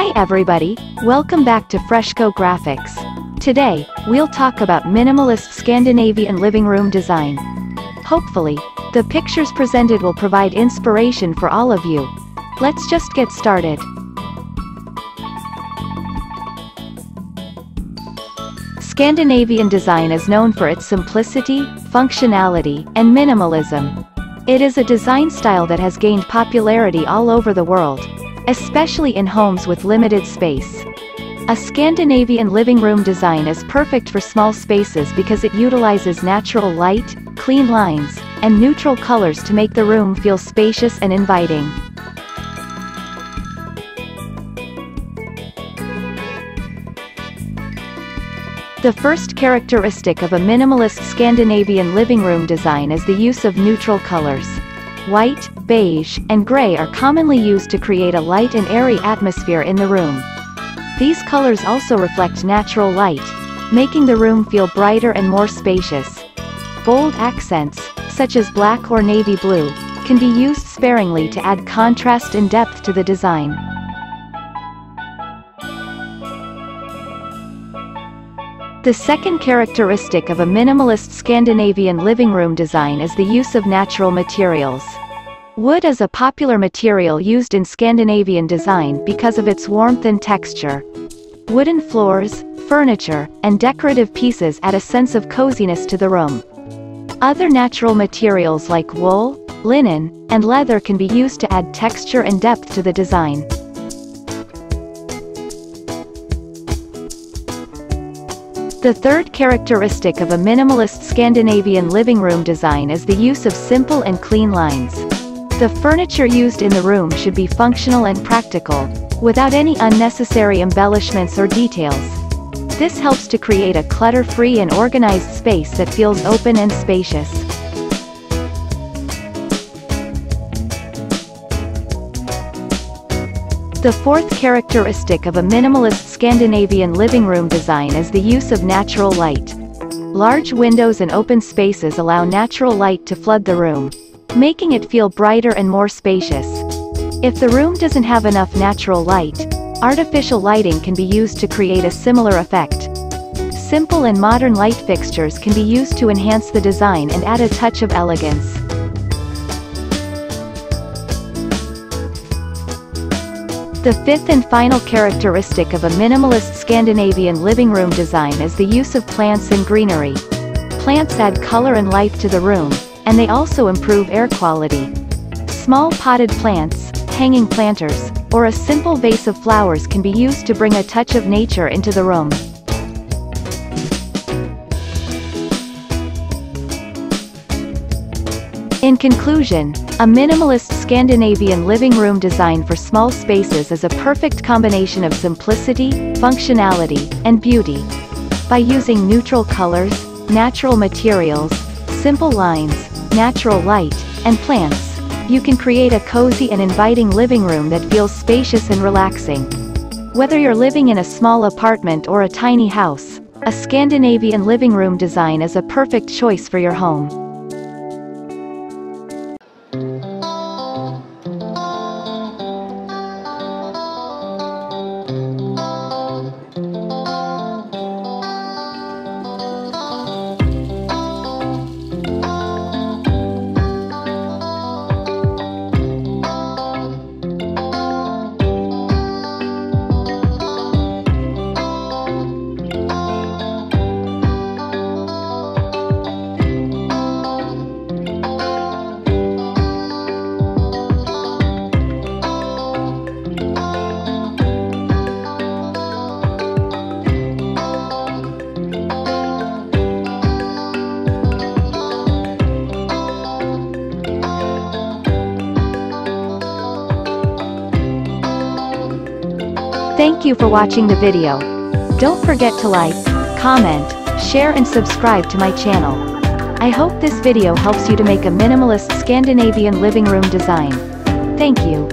Hi everybody, welcome back to Freshco Graphics. Today, we'll talk about minimalist Scandinavian living room design. Hopefully, the pictures presented will provide inspiration for all of you. Let's just get started. Scandinavian design is known for its simplicity, functionality, and minimalism. It is a design style that has gained popularity all over the world, especially in homes with limited space. A Scandinavian living room design is perfect for small spaces because it utilizes natural light, clean lines, and neutral colors to make the room feel spacious and inviting. The first characteristic of a minimalist Scandinavian living room design is the use of neutral colors. White, beige, and gray are commonly used to create a light and airy atmosphere in the room. These colors also reflect natural light, making the room feel brighter and more spacious. Bold accents, such as black or navy blue, can be used sparingly to add contrast and depth to the design. The second characteristic of a minimalist Scandinavian living room design is the use of natural materials. Wood is a popular material used in Scandinavian design because of its warmth and texture. Wooden floors, furniture, and decorative pieces add a sense of coziness to the room. Other natural materials like wool, linen, and leather can be used to add texture and depth to the design. The third characteristic of a minimalist Scandinavian living room design is the use of simple and clean lines. The furniture used in the room should be functional and practical, without any unnecessary embellishments or details. This helps to create a clutter-free and organized space that feels open and spacious. The fourth characteristic of a minimalist Scandinavian living room design is the use of natural light. Large windows and open spaces allow natural light to flood the room, making it feel brighter and more spacious. If the room doesn't have enough natural light, artificial lighting can be used to create a similar effect. Simple and modern light fixtures can be used to enhance the design and add a touch of elegance. The fifth and final characteristic of a minimalist Scandinavian living room design is the use of plants and greenery. Plants add color and life to the room, and they also improve air quality. Small potted plants, hanging planters, or a simple vase of flowers can be used to bring a touch of nature into the room. In conclusion, a minimalist Scandinavian living room design for small spaces is a perfect combination of simplicity, functionality, and beauty. By using neutral colors, natural materials, simple lines, natural light, and plants, you can create a cozy and inviting living room that feels spacious and relaxing. Whether you're living in a small apartment or a tiny house, a Scandinavian living room design is a perfect choice for your home. Thank you for watching the video. Don't forget to like, comment, share and subscribe to my channel. I hope this video helps you to make a minimalist Scandinavian living room design. Thank you.